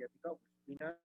asiática o filipina.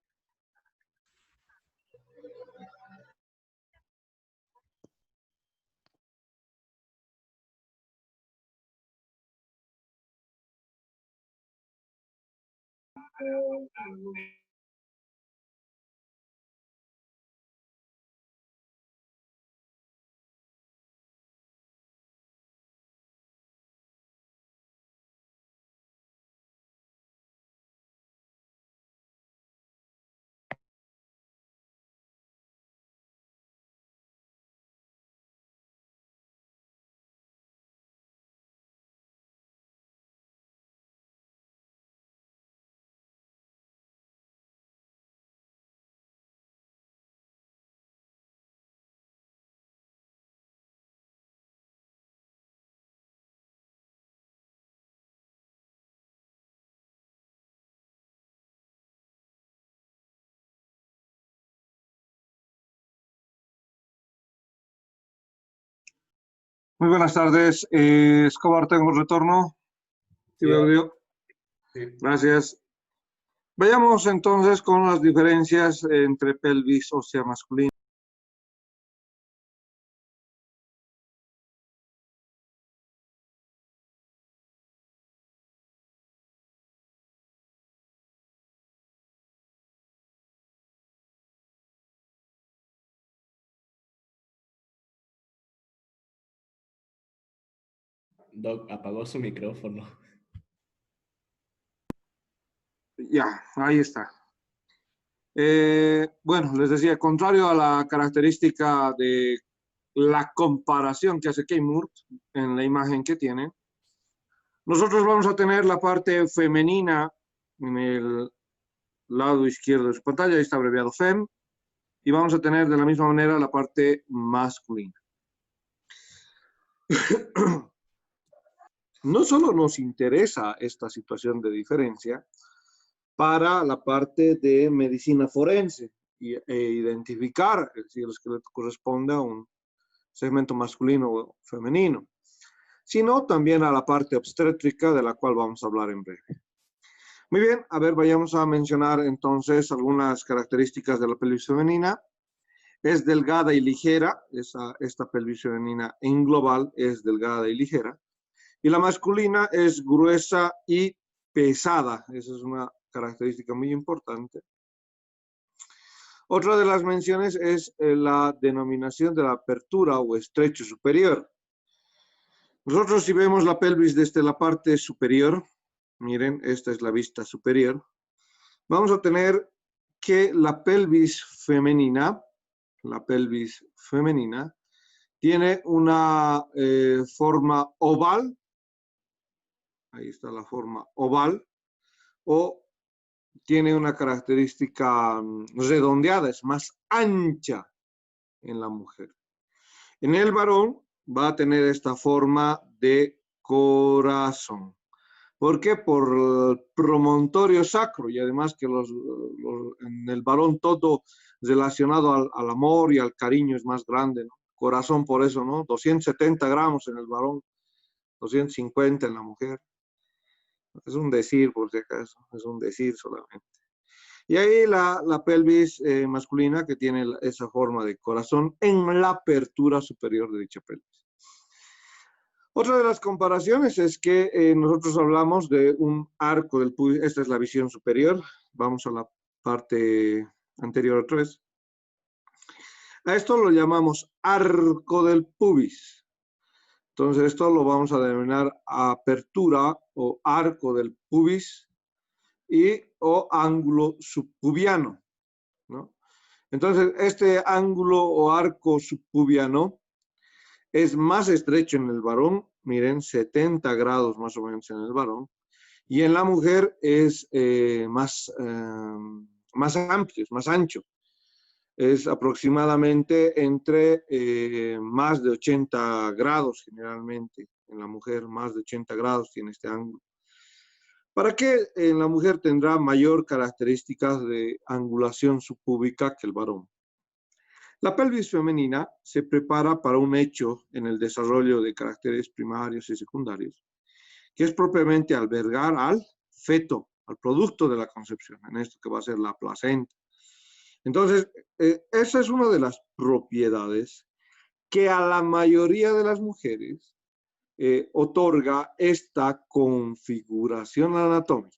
Muy buenas tardes. Escobar, tengo retorno. ¿Sí me audio? Sí. Gracias. Vayamos entonces con las diferencias entre pelvis ósea masculina. Doc, apagó su micrófono. Ya, ahí está. Bueno, les decía, contrario a la característica de la comparación que hace Keimur en la imagen que tiene, nosotros vamos a tener la parte femenina en el lado izquierdo de su pantalla, ahí está abreviado FEM, y vamos a tener de la misma manera la parte masculina. No solo nos interesa esta situación de diferencia para la parte de medicina forense e identificar si el esqueleto corresponde a un segmento masculino o femenino, sino también a la parte obstétrica de la cual vamos a hablar en breve. Muy bien, a ver, vayamos a mencionar entonces algunas características de la pelvis femenina. Es delgada y ligera, esta pelvis femenina en global es delgada y ligera. Y la masculina es gruesa y pesada. Esa es una característica muy importante. Otra de las menciones es la denominación de la apertura o estrecho superior. Nosotros si vemos la pelvis desde la parte superior, miren, esta es la vista superior, vamos a tener que la pelvis femenina tiene una forma oval. Ahí está la forma oval, o tiene una característica redondeada, es más ancha en la mujer. En el varón va a tener esta forma de corazón. ¿Por qué? Por el promontorio sacro y además que en el varón todo relacionado al amor y al cariño es más grande, ¿no? Corazón por eso, ¿no? 270 gramos en el varón, 250 en la mujer. Es un decir, por si acaso, es un decir solamente. Y ahí la pelvis masculina que tiene esa forma de corazón en la apertura superior de dicha pelvis. Otra de las comparaciones es que nosotros hablamos de un arco del pubis. Esta es la visión superior. Vamos a la parte anterior otra vez. A esto lo llamamos arco del pubis. Entonces esto lo vamos a denominar apertura o arco del pubis o ángulo subpubiano, ¿no? Entonces este ángulo o arco subpubiano es más estrecho en el varón, miren, 70 grados más o menos en el varón, y en la mujer es más amplio, es más ancho. Es aproximadamente entre más de 80 grados generalmente. En la mujer más de 80 grados tiene este ángulo. ¿Para qué en la mujer tendrá mayor características de angulación subpúbica que el varón? La pelvis femenina se prepara para un hecho en el desarrollo de caracteres primarios y secundarios, que es propiamente albergar al feto al producto de la concepción, en esto que va a ser la placenta. Entonces, esa es una de las propiedades que a la mayoría de las mujeres otorga esta configuración anatómica.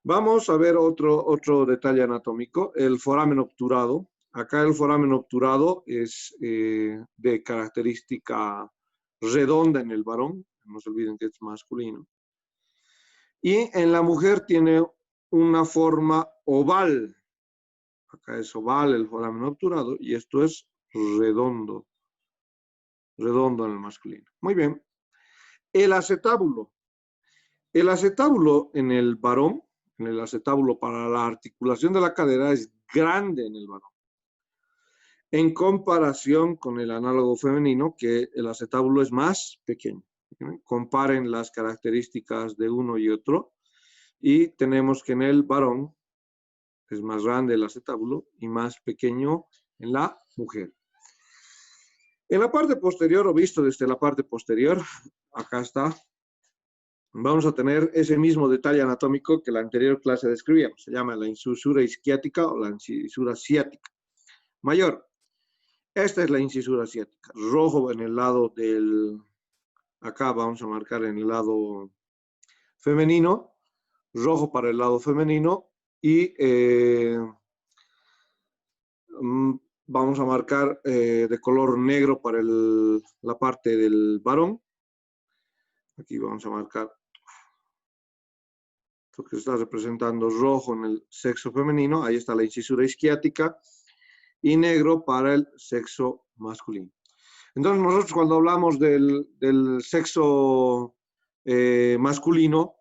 Vamos a ver otro detalle anatómico, el foramen obturado. Acá el foramen obturado es de característica redonda en el varón, no se olviden que es masculino. Y en la mujer tiene una forma oval. Acá es oval el foramen obturado y esto es redondo. Redondo en el masculino. Muy bien. El acetábulo. El acetábulo en el varón, en el acetábulo para la articulación de la cadera es grande en el varón. En comparación con el análogo femenino, que el acetábulo es más pequeño. Comparen las características de uno y otro y tenemos que en el varón es más grande el acetábulo y más pequeño en la mujer. En la parte posterior, o visto desde la parte posterior, acá está, vamos a tener ese mismo detalle anatómico que la anterior clase describíamos. Se llama la incisura isquiática o la incisura ciática mayor. Esta es la incisura ciática. Rojo en el lado del... Acá vamos a marcar en el lado femenino. Rojo para el lado femenino. Y vamos a marcar de color negro para la parte del varón. Aquí vamos a marcar lo que está representando rojo en el sexo femenino. Ahí está la incisura isquiática. Y negro para el sexo masculino. Entonces nosotros cuando hablamos del sexo masculino,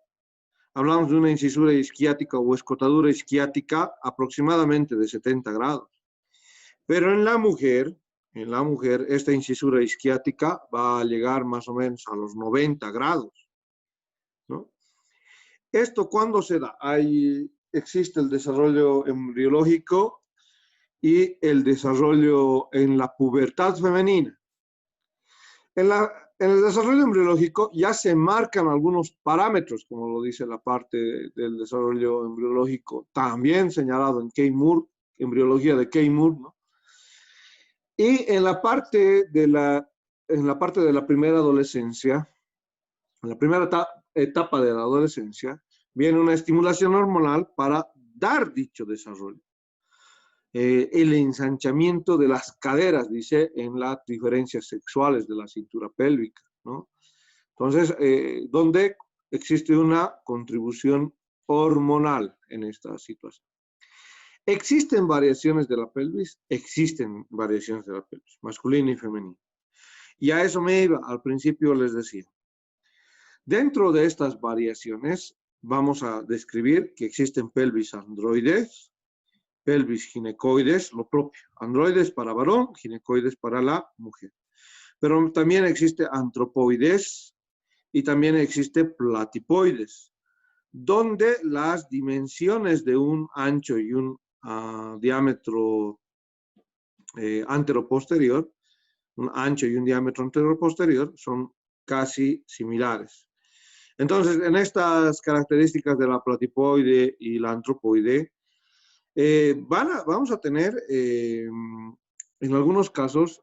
hablamos de una incisura isquiática o escotadura isquiática aproximadamente de 70 grados. Pero en la mujer, esta incisura isquiática va a llegar más o menos a los 90 grados, ¿no? ¿Esto cuándo se da? Existe el desarrollo embriológico y el desarrollo en la pubertad femenina. En el desarrollo embriológico ya se marcan algunos parámetros, como lo dice la parte del desarrollo embriológico, también señalado en Kay Moore, embriología de Kay Moore, ¿no? Y en la parte de la primera adolescencia, en la primera etapa de la adolescencia, viene una estimulación hormonal para dar dicho desarrollo. El ensanchamiento de las caderas, dice, en las diferencias sexuales de la cintura pélvica, ¿no? Entonces, donde existe una contribución hormonal en esta situación. ¿Existen variaciones de la pelvis? Existen variaciones de la pelvis, masculina y femenina. Y a eso me iba, al principio les decía. Dentro de estas variaciones, vamos a describir que existen pelvis androides, pelvis ginecoides, lo propio. Androides para varón, ginecoides para la mujer. Pero también existe antropoides y también existe platipoides, donde las dimensiones de un ancho y un diámetro anteroposterior, un ancho y un diámetro anteroposterior, son casi similares. Entonces, en estas características de la platipoide y la antropoide, vamos a tener, en algunos casos,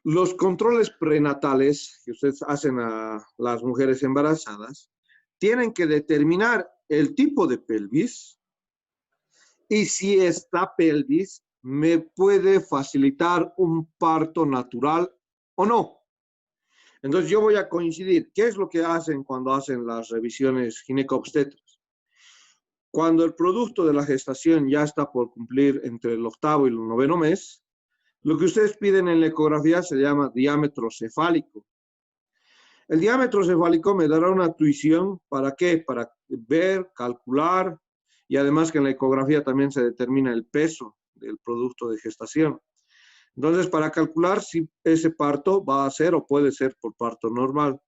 los controles prenatales que ustedes hacen a las mujeres embarazadas, tienen que determinar el tipo de pelvis y si esta pelvis me puede facilitar un parto natural o no. Entonces yo voy a coincidir. ¿Qué es lo que hacen cuando hacen las revisiones gineco-obstetras? Cuando el producto de la gestación ya está por cumplir entre el 8º y el 9º mes, lo que ustedes piden en la ecografía se llama diámetro cefálico. El diámetro cefálico me dará una intuición, ¿para qué? Para ver, calcular, y además que en la ecografía también se determina el peso del producto de gestación. Entonces, para calcular si ese parto va a ser o puede ser por parto normal.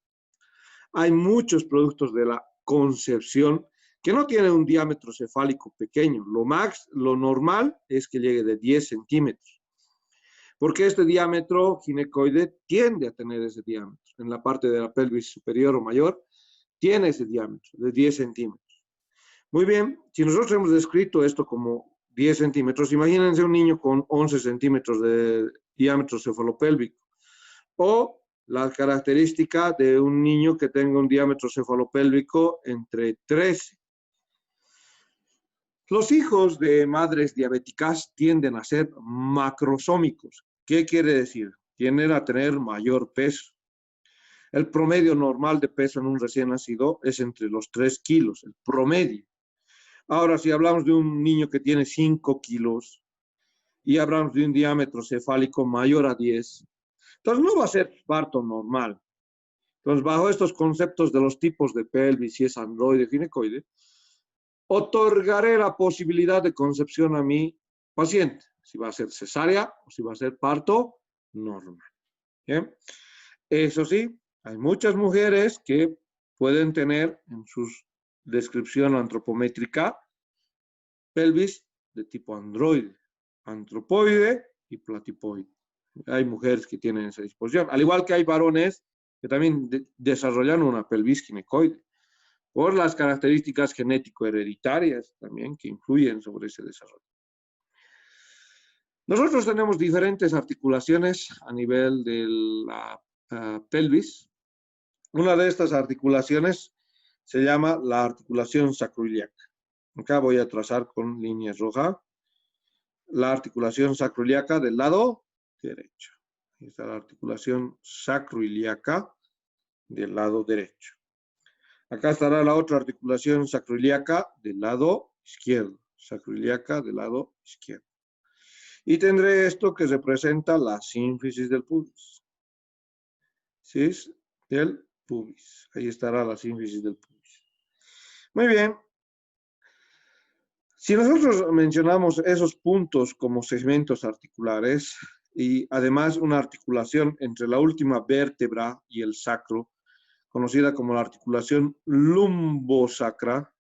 Hay muchos productos de la concepción que no tienen un diámetro cefálico pequeño. Lo normal es que llegue de 10 centímetros. Porque este diámetro ginecoide tiende a tener ese diámetro en la parte de la pelvis superior o mayor, tiene ese diámetro de 10 centímetros. Muy bien, si nosotros hemos descrito esto como 10 centímetros, imagínense un niño con 11 centímetros de diámetro cefalopélvico, o la característica de un niño que tenga un diámetro cefalopélvico entre 13. Los hijos de madres diabéticas tienden a ser macrosómicos. ¿Qué quiere decir? Tienden a tener mayor peso. El promedio normal de peso en un recién nacido es entre los 3 kilos, el promedio. Ahora, si hablamos de un niño que tiene 5 kilos y hablamos de un diámetro cefálico mayor a 10, entonces no va a ser parto normal. Entonces, bajo estos conceptos de los tipos de pelvis, si es androide, ginecoide, otorgaré la posibilidad de concepción a mi paciente, si va a ser cesárea o si va a ser parto normal. ¿Bien? Eso sí, hay muchas mujeres que pueden tener en su descripción antropométrica pelvis de tipo androide, antropoide y platipoide. Hay mujeres que tienen esa disposición, al igual que hay varones que también desarrollan una pelvis ginecoide, por las características genético-hereditarias también que influyen sobre ese desarrollo. Nosotros tenemos diferentes articulaciones a nivel de la pelvis. Una de estas articulaciones se llama la articulación sacroiliaca. Acá voy a trazar con líneas rojas la articulación sacroiliaca del lado derecho. Ahí está la articulación sacroiliaca del lado derecho. Acá estará la otra articulación sacroiliaca del lado izquierdo. Sacroiliaca del lado izquierdo. Y tendré esto que representa la sínfisis del pubis. ¿Sí? Del pubis. Ahí estará la sínfisis del pubis. Muy bien. Si nosotros mencionamos esos puntos como segmentos articulares y además una articulación entre la última vértebra y el sacro, conocida como la articulación lumbosacra,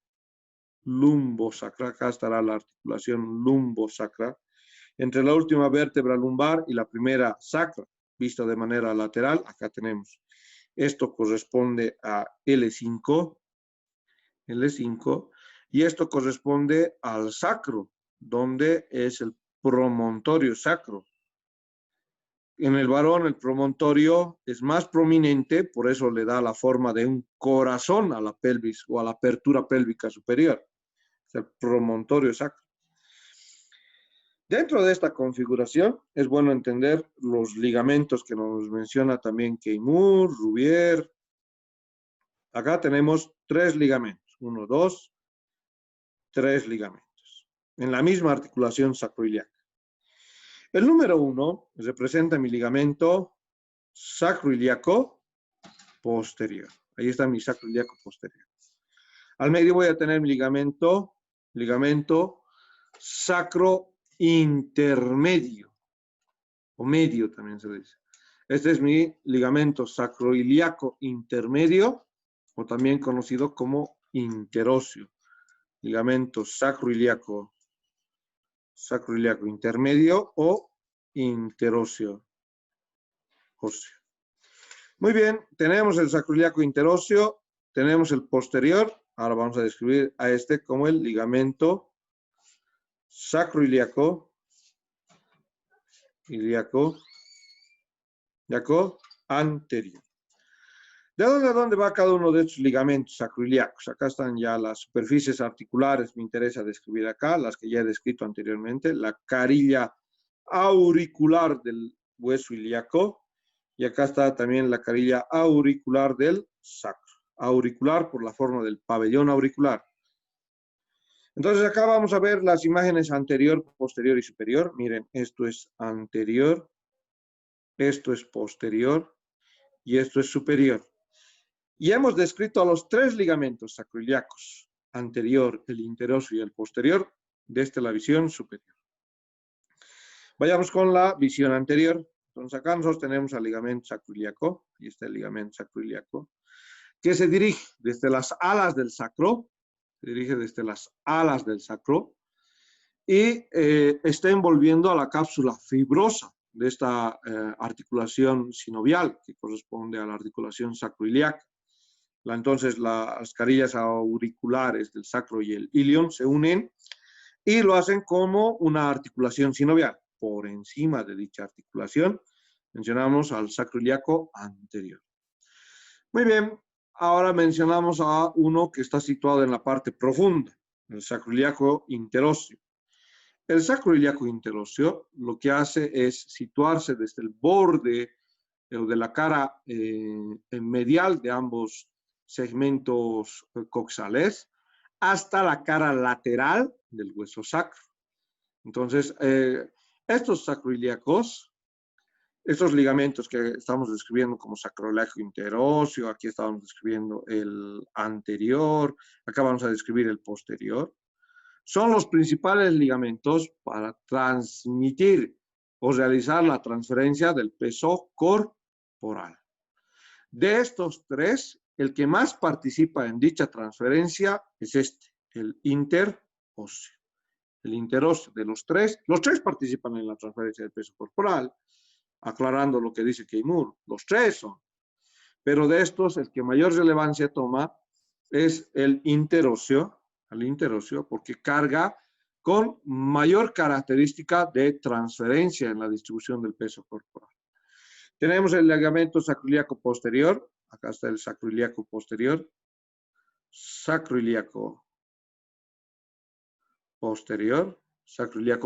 acá estará la articulación lumbosacra, entre la última vértebra lumbar y la primera sacra, vista de manera lateral, acá tenemos. Esto corresponde a L5, y esto corresponde al sacro, donde es el promontorio sacro. En el varón el promontorio es más prominente, por eso le da la forma de un corazón a la pelvis o a la apertura pélvica superior. Es el promontorio sacro. Dentro de esta configuración es bueno entender los ligamentos que nos menciona también Keimur, Rubier. Acá tenemos 3 ligamentos, 1, 2, 3 ligamentos, en la misma articulación sacroiliaca. El número 1 representa mi ligamento sacroiliaco posterior. Ahí está mi sacroiliaco posterior. Al medio voy a tener mi ligamento sacro intermedio, o medio también se dice. Este es mi ligamento sacroiliaco intermedio, o también conocido como interóseo. Ligamento sacroiliaco intermedio o interóseo óseo. Muy bien, tenemos el sacroiliaco interóseo, tenemos el posterior. Ahora vamos a describir a este como el ligamento sacroiliaco anterior. ¿De dónde a dónde va cada uno de estos ligamentos sacroiliacos? Acá están ya las superficies articulares, me interesa describir acá, las que ya he descrito anteriormente, la carilla auricular del hueso ilíaco, y acá está también la carilla auricular del sacro. Auricular por la forma del pabellón auricular. Entonces acá vamos a ver las imágenes anterior, posterior y superior. Miren, esto es anterior, esto es posterior y esto es superior. Y hemos descrito a los 3 ligamentos sacroiliacos, anterior, el interóseo y el posterior, desde la visión superior. Vayamos con la visión anterior. Entonces acá nosotros tenemos al ligamento sacroiliaco, y este es el ligamento sacroiliaco, que se dirige desde las alas del sacro, y está envolviendo a la cápsula fibrosa de esta articulación sinovial, que corresponde a la articulación sacroiliaca. Entonces las carillas auriculares del sacro y el ilion se unen y lo hacen como una articulación sinovial. Por encima de dicha articulación mencionamos al sacro ilíaco anterior. Muy bien, ahora mencionamos a uno que está situado en la parte profunda, el sacro ilíaco interóseo. El sacro ilíaco interóseo lo que hace es situarse desde el borde de la cara medial de ambos segmentos coxales hasta la cara lateral del hueso sacro. Entonces, estos sacroiliacos, estos ligamentos que estamos describiendo como sacroiliaco interóseo, aquí estamos describiendo el anterior, acá vamos a describir el posterior, son los principales ligamentos para transmitir o realizar la transferencia del peso corporal. De estos tres, el que más participa en dicha transferencia es el interóseo. El interóseo de los tres participan en la transferencia del peso corporal, aclarando lo que dice Keimur, los tres son. Pero de estos, el que mayor relevancia toma es el interóseo, porque carga con mayor característica de transferencia en la distribución del peso corporal. Tenemos el ligamento sacroiliaco posterior, acá está el sacroiliaco posterior, sacroiliaco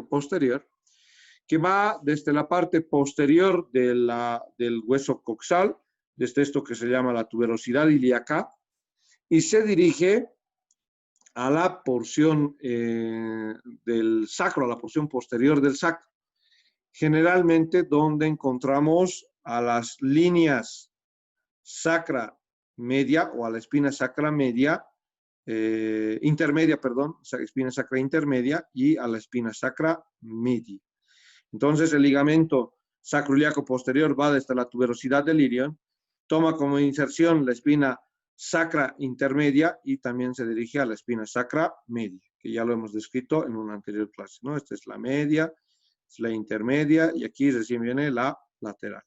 posterior, que va desde la parte posterior del hueso coxal, desde esto que se llama la tuberosidad ilíaca, y se dirige a la porción del sacro, a la porción posterior del sacro. Generalmente donde encontramos a las líneas sacra media o a la espina sacra media, intermedia, perdón, espina sacra intermedia y a la espina sacra media. Entonces el ligamento sacroiliaco posterior va desde la tuberosidad del ilion, toma como inserción la espina sacra intermedia y también se dirige a la espina sacra media, que ya lo hemos descrito en una anterior clase, ¿no? Esta es la media, es la intermedia y aquí recién viene la lateral.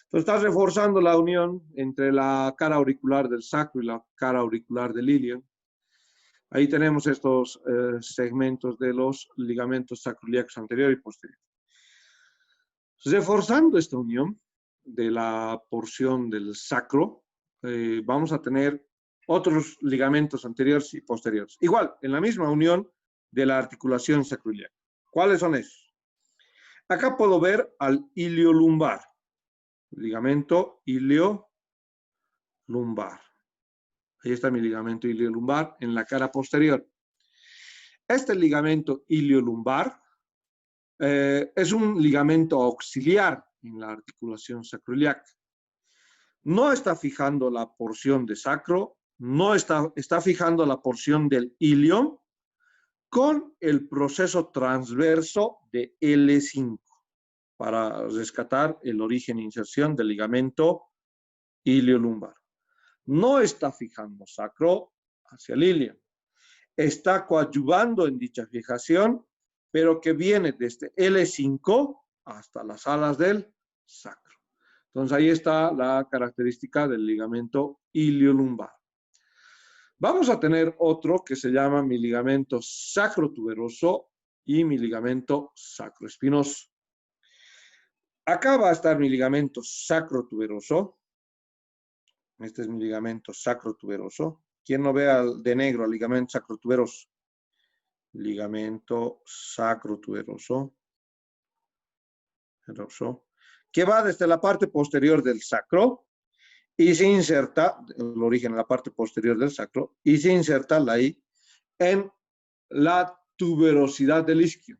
Entonces está reforzando la unión entre la cara auricular del sacro y la cara auricular del ilion. Ahí tenemos estos segmentos de los ligamentos sacroiliacos anterior y posterior. Reforzando esta unión de la porción del sacro, vamos a tener otros ligamentos anteriores y posteriores. Igual, en la misma unión de la articulación sacroiliaca. ¿Cuáles son esos? Acá puedo ver al iliolumbar, ligamento iliolumbar. Ahí está mi ligamento iliolumbar en la cara posterior. Este ligamento iliolumbar es un ligamento auxiliar en la articulación sacroiliaca. No está fijando la porción de sacro, no está fijando la porción del ilion con el proceso transverso de L5 para rescatar el origen e inserción del ligamento iliolumbar. No está fijando sacro hacia el ilion. Está coadyuvando en dicha fijación, pero que viene desde L5 hasta las alas del sacro. Entonces ahí está la característica del ligamento iliolumbar. Vamos a tener otro que se llama mi ligamento sacrotuberoso y mi ligamento sacroespinoso. Acá va a estar mi ligamento sacrotuberoso. Este es mi ligamento sacrotuberoso. ¿Quién no ve de negro al ligamento sacrotuberoso? Ligamento sacrotuberoso. Que va desde la parte posterior del sacro y se inserta, el origen en la parte posterior del sacro, y se inserta ahí en la tuberosidad del isquio.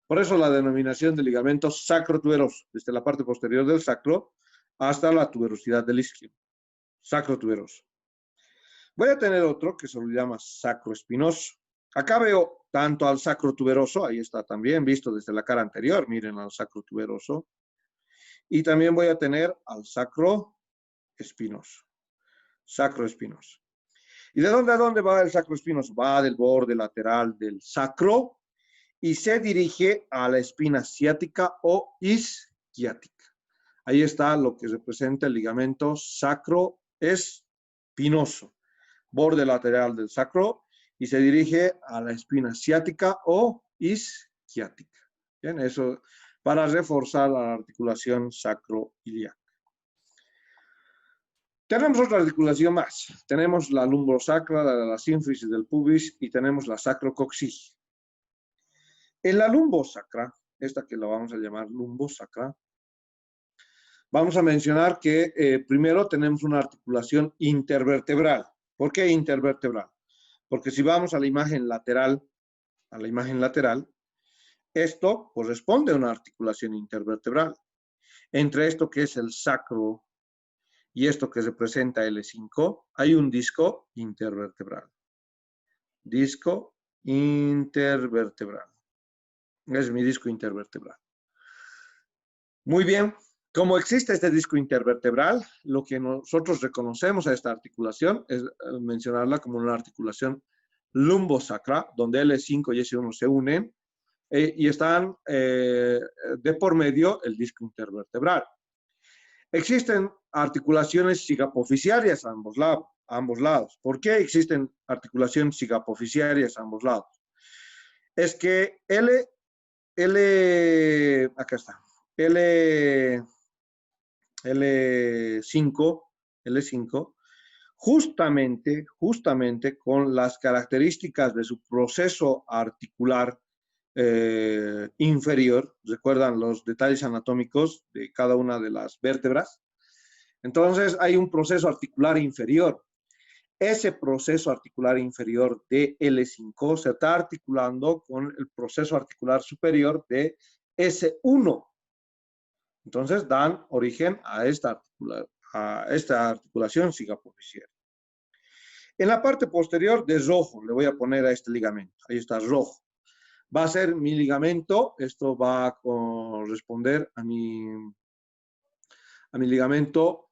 Por eso la denominación de ligamento sacrotuberoso, desde la parte posterior del sacro hasta la tuberosidad del isquio. Sacrotuberoso. Voy a tener otro que se lo llama sacroespinoso. Acá veo tanto al sacrotuberoso, ahí está también visto desde la cara anterior, miren al sacrotuberoso. Y también voy a tener al sacroespinoso. Sacroespinoso. ¿Y de dónde a dónde va el sacroespinoso? Va del borde lateral del sacro y se dirige a la espina ciática o isquiática. Ahí está lo que representa el ligamento sacroespinoso. espinoso, borde lateral del sacro, y se dirige a la espina ciática o isquiática. Bien, eso para reforzar la articulación sacroiliaca. Tenemos otra articulación más. Tenemos la lumbosacra, la sínfisis del pubis y tenemos la sacrocoxigia. En la lumbosacra, esta que la vamos a llamar lumbosacra, vamos a mencionar que primero tenemos una articulación intervertebral. ¿Por qué intervertebral? Porque si vamos a la imagen lateral, esto corresponde a una articulación intervertebral. Entre esto que es el sacro y esto que representa L5, hay un disco intervertebral. Disco intervertebral. Es mi disco intervertebral. Muy bien. Como existe este disco intervertebral, lo que nosotros reconocemos a esta articulación es mencionarla como una articulación lumbosacra, donde L5 y S1 se unen y están de por medio el disco intervertebral. Existen articulaciones cigapoficiarias a ambos lados. ¿Por qué existen articulaciones cigapoficiarias a ambos lados? Es que acá está, L5, justamente con las características de su proceso articular inferior, recuerdan los detalles anatómicos de cada una de las vértebras. Entonces hay un proceso articular inferior. Ese proceso articular inferior de L5 se está articulando con el proceso articular superior de S1. Entonces dan origen a esta articulación cigapoficial. En la parte posterior de rojo le voy a poner a este ligamento. Ahí está rojo. Va a ser mi ligamento. Esto va a corresponder a mi ligamento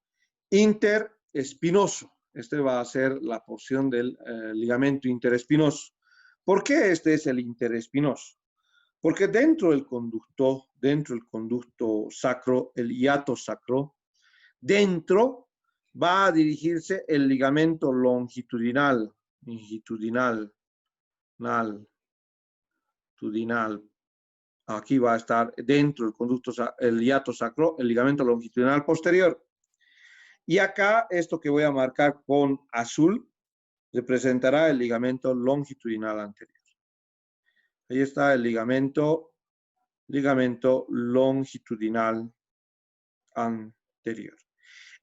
interespinoso. Este va a ser la porción del ligamento interespinoso. ¿Por qué este es el interespinoso? Porque dentro del conducto sacro, el hiato sacro, dentro va a dirigirse el ligamento longitudinal. Aquí va a estar dentro del conducto, el hiato sacro, el ligamento longitudinal posterior. Y acá, esto que voy a marcar con azul, representará el ligamento longitudinal anterior. Ahí está el ligamento longitudinal anterior.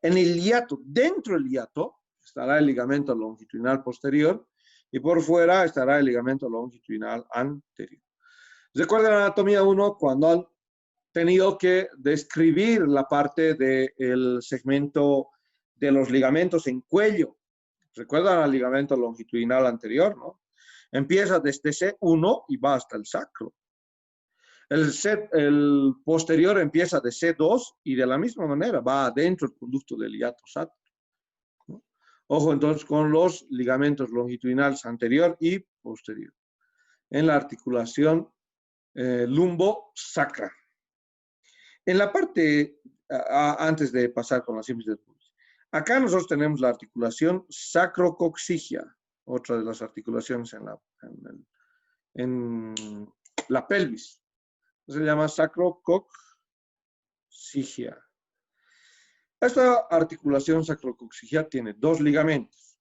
En el hiato, dentro del hiato, estará el ligamento longitudinal posterior y por fuera estará el ligamento longitudinal anterior. Recuerden la anatomía 1 cuando han tenido que describir la parte del segmento de los ligamentos en cuello. Recuerdan al ligamento longitudinal anterior, ¿no? Empieza desde C1 y va hasta el sacro. El posterior empieza de C2 y de la misma manera va adentro del conducto del hiato sacro, ¿no? Ojo entonces con los ligamentos longitudinales anterior y posterior en la articulación lumbosacra. En la parte, antes de pasar con la sínfisis del pubis, acá nosotros tenemos la articulación sacrocoxigia, otra de las articulaciones en la pelvis. Se llama sacrocoxigia. Esta articulación sacrocoxigia tiene dos ligamentos.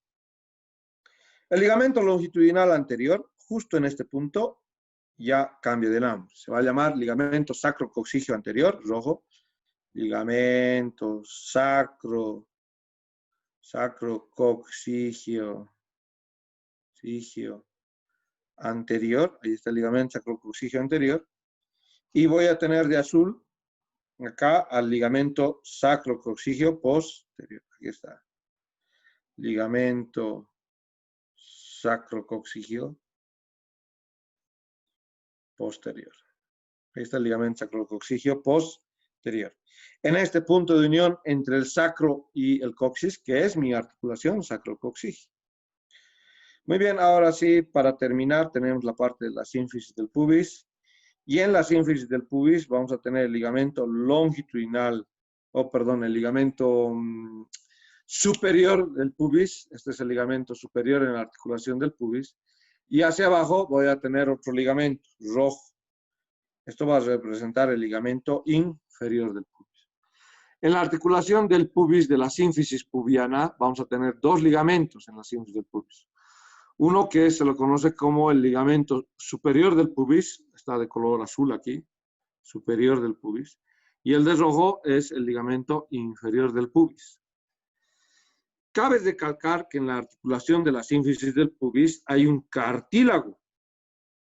El ligamento longitudinal anterior, justo en este punto, ya cambia de nombre. Se va a llamar ligamento sacrocoxigio anterior, rojo. Ligamento sacrocoxigio anterior. Ahí está el ligamento sacrocoxigio anterior. Y voy a tener de azul acá al ligamento sacrocoxigio posterior. Aquí está. Ligamento sacrocoxigio posterior. Ahí está el ligamento sacrocoxigio posterior. En este punto de unión entre el sacro y el coxis, que es mi articulación sacrocoxigio. Muy bien, ahora sí, para terminar, tenemos la parte de la sínfisis del pubis. Y en la sínfisis del pubis vamos a tener el ligamento longitudinal, el ligamento superior del pubis. Este es el ligamento superior en la articulación del pubis. Y hacia abajo voy a tener otro ligamento rojo. Esto va a representar el ligamento inferior del pubis. En la articulación del pubis, de la sínfisis pubiana, vamos a tener dos ligamentos en la sínfisis del pubis. Uno que se lo conoce como el ligamento superior del pubis, está de color azul aquí, superior del pubis, y el de rojo es el ligamento inferior del pubis. Cabe recalcar que en la articulación de la sínfisis del pubis hay un cartílago.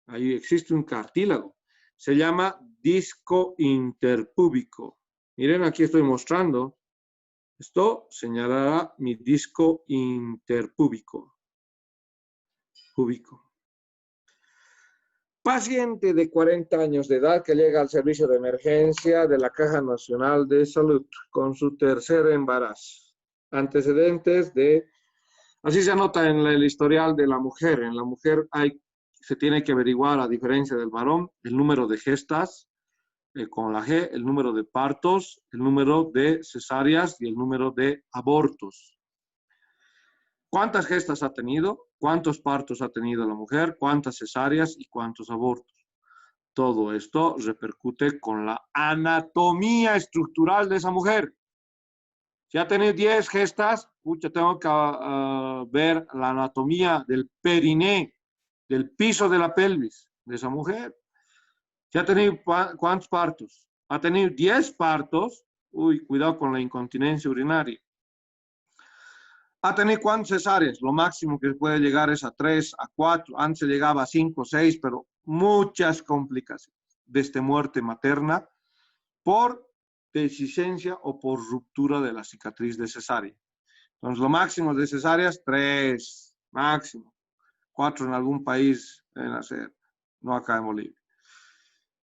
Ahí existe un cartílago. Se llama disco interpúbico. Miren, aquí estoy mostrando. Esto señalará mi disco interpúbico. Paciente de 40 años de edad que llega al servicio de emergencia de la Caja Nacional de Salud con su tercer embarazo. Antecedentes de, así se anota en el historial de la mujer. En la mujer se tiene que averiguar, a diferencia del varón, el número de gestas, con la G, el número de partos, el número de cesáreas y el número de abortos. ¿Cuántas gestas ha tenido? ¿Cuántos partos ha tenido la mujer? ¿Cuántas cesáreas y cuántos abortos? Todo esto repercute con la anatomía estructural de esa mujer. Si ha tenido 10 gestas, tengo que ver la anatomía del periné, del piso de la pelvis de esa mujer. Si ha tenido ¿cuántos partos? Ha tenido 10 partos, cuidado con la incontinencia urinaria. ¿Ha tenido cuántas cesáreas? Lo máximo que puede llegar es a 3, a 4. Antes llegaba a 5, 6, pero muchas complicaciones. Desde muerte materna por dehiscencia o por ruptura de la cicatriz de cesárea. Entonces, lo máximo de cesáreas, 3, máximo. 4 en algún país deben hacer, no acá en Bolivia.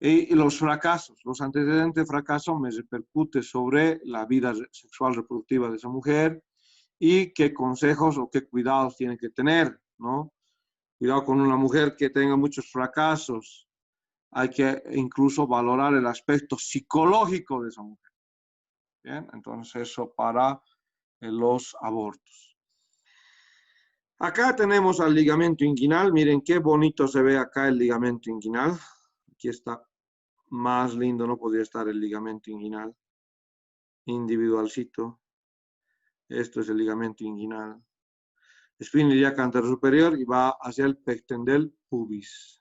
Y los fracasos, los antecedentes de fracaso me repercute sobre la vida sexual reproductiva de esa mujer, y qué consejos o qué cuidados tiene que tener, ¿no? Cuidado con una mujer que tenga muchos fracasos. Hay que incluso valorar el aspecto psicológico de esa mujer. Bien, entonces eso para los abortos. Acá tenemos al ligamento inguinal. Miren qué bonito se ve acá el ligamento inguinal. Aquí está más lindo, no podría estar el ligamento inguinal. Individualcito. Esto es el ligamento inguinal. Espina ilíaca anterior superior y va hacia el pecten del pubis.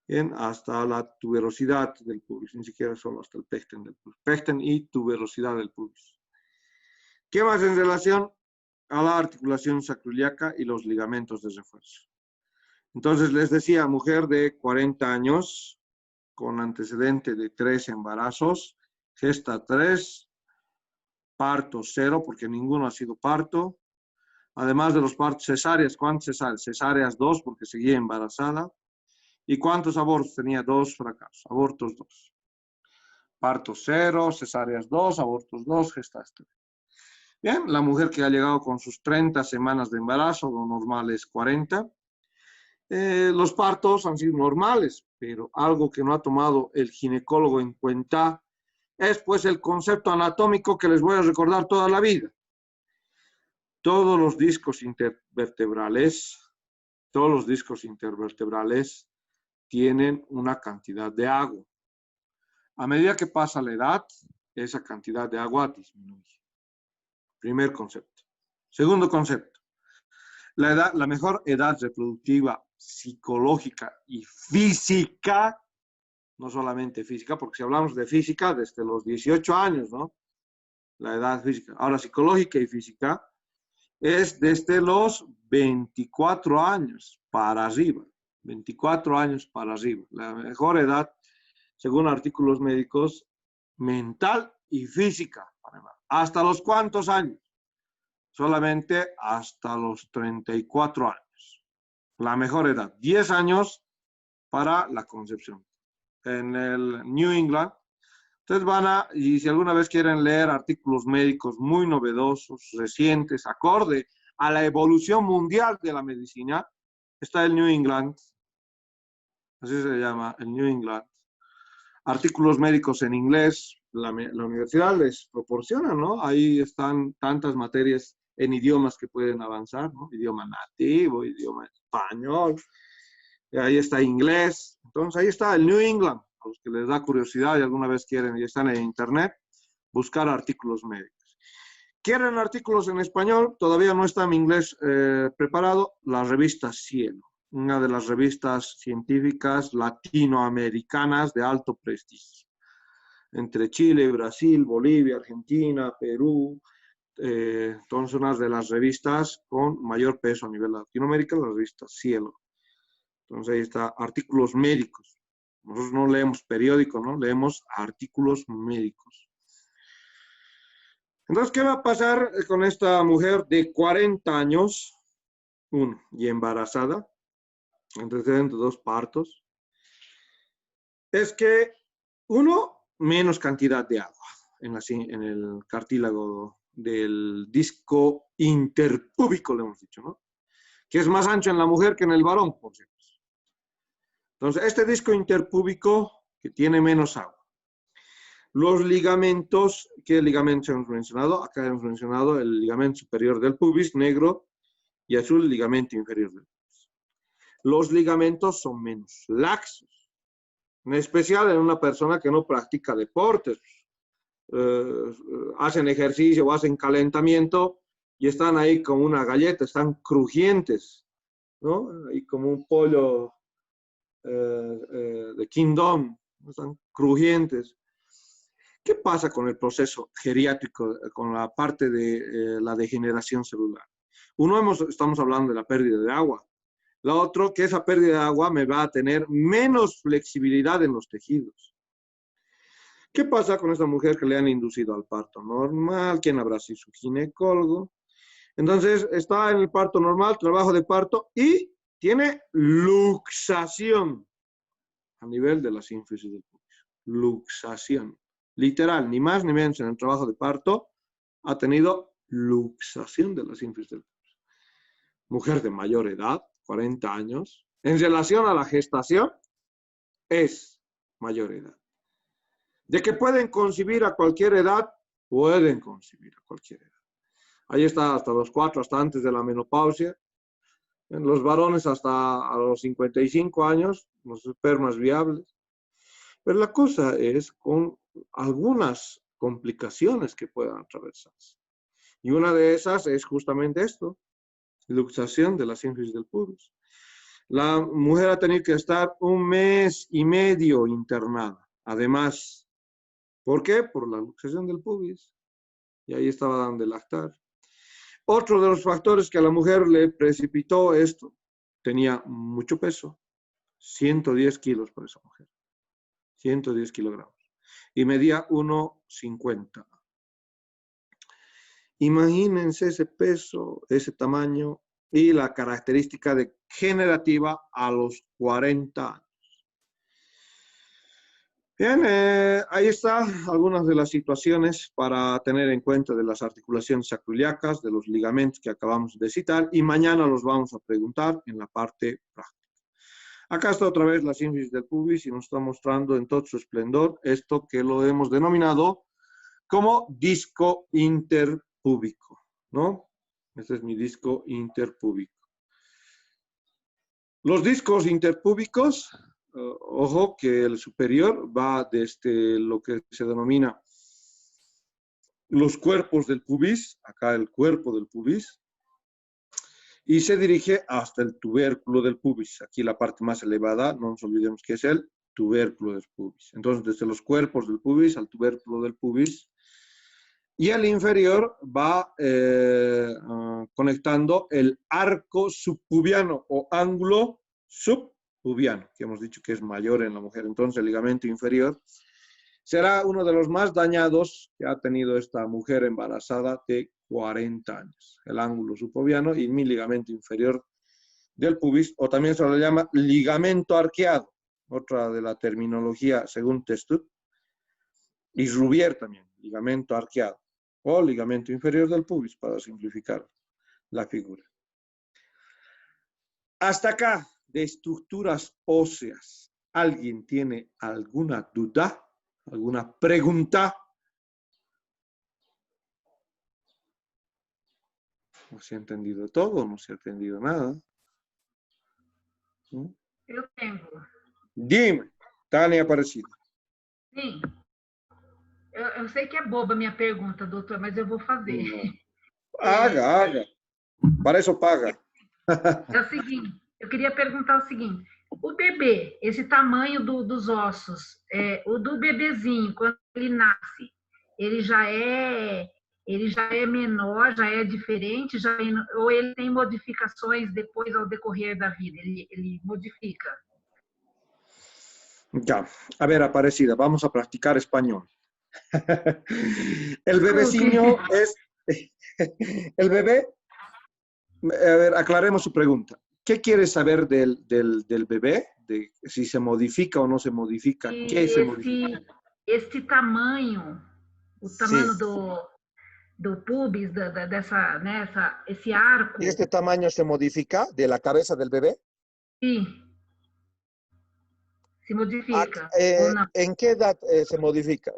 Bien, hasta la tuberosidad del pubis, ni siquiera solo hasta el pecten del pubis. Pecten y tuberosidad del pubis. ¿Qué más en relación a la articulación sacroiliaca y los ligamentos de refuerzo? Entonces les decía, mujer de 40 años, con antecedente de 3 embarazos, gesta 3, parto 0, porque ninguno ha sido parto. Además de los partos cesáreas, ¿cuántas cesáreas? Cesáreas 2, porque seguía embarazada. ¿Y cuántos abortos? Tenía 2 fracasos. Abortos 2. Partos 0, cesáreas 2, abortos 2, gestas 3. Bien, la mujer que ha llegado con sus 30 semanas de embarazo, lo normal es 40. Los partos han sido normales, pero algo que no ha tomado el ginecólogo en cuenta es pues el concepto anatómico que les voy a recordar toda la vida. Todos los discos intervertebrales tienen una cantidad de agua. A medida que pasa la edad, esa cantidad de agua disminuye. Primer concepto. Segundo concepto. La mejor edad reproductiva, psicológica y física, no solamente física, porque si hablamos de física, desde los 18 años, ¿no? La edad física. Ahora, psicológica y física es desde los 24 años para arriba. 24 años para arriba. La mejor edad, según artículos médicos, mental y física. ¿Hasta los cuántos años? Solamente hasta los 34 años. La mejor edad, 10 años para la concepción. En el New England, ustedes y si alguna vez quieren leer artículos médicos muy novedosos, recientes, acorde a la evolución mundial de la medicina, está el New England, así se llama, el New England. Artículos médicos en inglés, la universidad les proporciona, ¿no? Ahí están tantas materias en idiomas que pueden avanzar, ¿no? Idioma nativo, idioma español, y ahí está inglés. Entonces ahí está el New England, a los que les da curiosidad y alguna vez quieren y están en internet, buscar artículos médicos. ¿Quieren artículos en español? Todavía no está mi inglés preparado. La revista Cielo, una de las revistas científicas latinoamericanas de alto prestigio. Entre Chile, Brasil, Bolivia, Argentina, Perú. Entonces, una de las revistas con mayor peso a nivel Latinoamérica, la revista Cielo. Entonces, ahí está, artículos médicos. Nosotros no leemos periódicos, ¿no? Leemos artículos médicos. Entonces, ¿qué va a pasar con esta mujer de 40 años? Uno, y embarazada, antecedentes de 2 partos. Es que, uno, menos cantidad de agua en el cartílago del disco interpúbico, le hemos dicho, ¿no? Que es más ancho en la mujer que en el varón, por cierto. Entonces, este disco interpúbico que tiene menos agua. Los ligamentos, ¿qué ligamentos hemos mencionado? Acá hemos mencionado el ligamento superior del pubis, negro, y azul, el ligamento inferior del pubis. Los ligamentos son menos laxos, en especial en una persona que no practica deportes. Hacen ejercicio o hacen calentamiento y están ahí como una galleta, están crujientes, ¿no? Ahí como un pollo de Kingdom, están crujientes. ¿Qué pasa con el proceso geriátrico, con la parte de la degeneración celular? Uno, estamos hablando de la pérdida de agua. La otra, que esa pérdida de agua me va a tener menos flexibilidad en los tejidos. ¿Qué pasa con esta mujer que le han inducido al parto normal? ¿Quién habrá sido su ginecólogo? Entonces, está en el parto normal, trabajo de parto, y tiene luxación a nivel de la sínfisis del pubis. Luxación. Literal, ni más ni menos en el trabajo de parto, ha tenido luxación de la sínfisis del pubis. Mujer de mayor edad, 40 años, en relación a la gestación, es mayor edad. De que pueden concebir a cualquier edad, pueden concebir a cualquier edad. Ahí está hasta los 4, hasta antes de la menopausia. En los varones hasta a los 55 años, los espermas viables. Pero la cosa es con algunas complicaciones que puedan atravesarse. Y una de esas es justamente esto, luxación de la sínfisis del pubis. La mujer ha tenido que estar 1 mes y medio internada. Además, ¿por qué? Por la luxación del pubis. Y ahí estaba dando de lactar. Otro de los factores que a la mujer le precipitó esto, tenía mucho peso, 110 kilos por esa mujer, 110 kilogramos, y medía 1,50. Imagínense ese peso, ese tamaño y la característica degenerativa a los 40 años. Bien, ahí está algunas de las situaciones para tener en cuenta de las articulaciones sacroiliacas, de los ligamentos que acabamos de citar, y mañana los vamos a preguntar en la parte práctica. Acá está otra vez la sínfisis del pubis y nos está mostrando en todo su esplendor esto que lo hemos denominado como disco interpúbico, ¿no? Este es mi disco interpúbico. Los discos interpúbicos, ojo que el superior va desde lo que se denomina los cuerpos del pubis, acá el cuerpo del pubis, y se dirige hasta el tubérculo del pubis. Aquí la parte más elevada, no nos olvidemos que es el tubérculo del pubis. Entonces, desde los cuerpos del pubis al tubérculo del pubis, y el inferior va conectando el arco subpubiano o ángulo subpubiano, que hemos dicho que es mayor en la mujer. Entonces, el ligamento inferior será uno de los más dañados que ha tenido esta mujer embarazada de 40 años. El ángulo subpubiano y mi ligamento inferior del pubis, o también se lo llama ligamento arqueado, otra de la terminología según Testut, y Rubier también, ligamento arqueado, o ligamento inferior del pubis, para simplificar la figura. Hasta acá, de estructuras óseas, ¿alguien tiene alguna duda? ¿Alguna pregunta? ¿No se ha entendido todo? ¿No se ha entendido nada? ¿No? Eu tenho. Dime, Tânia Aparecida. Sim. Eu sei que é boba a minha pergunta, doutor, mas eu vou fazer. No. Haga. Para eso paga. É o seguinte, eu queria perguntar o seguinte: o bebê, esse tamanho dos ossos, o do bebezinho, quando ele nasce, ele já é menor, já é diferente, ou ele tem modificações depois ao decorrer da vida? Ele modifica? Ya. A ver, Aparecida, vamos a practicar español. El bebecino es... El bebé... A ver, aclaremos su pregunta. ¿Qué quiere saber del bebé? De si se modifica o no se modifica. ¿Qué se modifica? Esse tamanho, o Sí. tamanho do pubis, esse arco. ¿Y este tamaño se modifica de la cabeza del bebé? Sí. Se modifica. ¿En qué edad se modifica?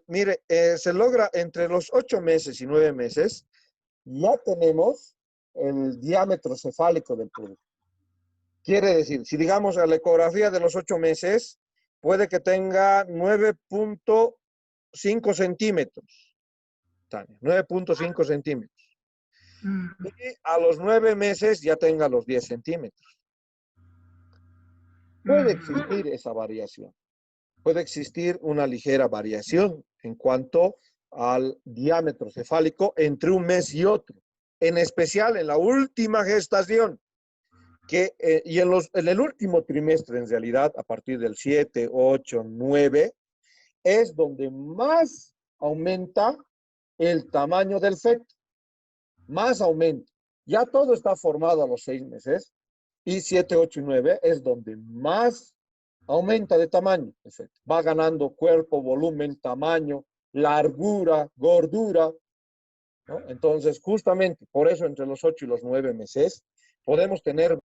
Mire, se logra entre los 8 meses y 9 meses, ya tenemos el diámetro cefálico del pubis. Quiere decir, si digamos a la ecografía de los 8 meses, puede que tenga 9.5 centímetros. 9.5 centímetros. Y a los 9 meses ya tenga los 10 centímetros. Puede existir esa variación. Puede existir una ligera variación en cuanto al diámetro cefálico entre un mes y otro, en especial en la última gestación, y en el último trimestre, en realidad, a partir del 7, 8, 9, es donde más aumenta el tamaño del feto, más aumenta. Ya todo está formado a los 6 meses, y 7, 8 y 9 es donde más aumenta de tamaño. Va ganando cuerpo, volumen, tamaño, largura, gordura, ¿no? Entonces, justamente por eso entre los 8 y los 9 meses podemos tener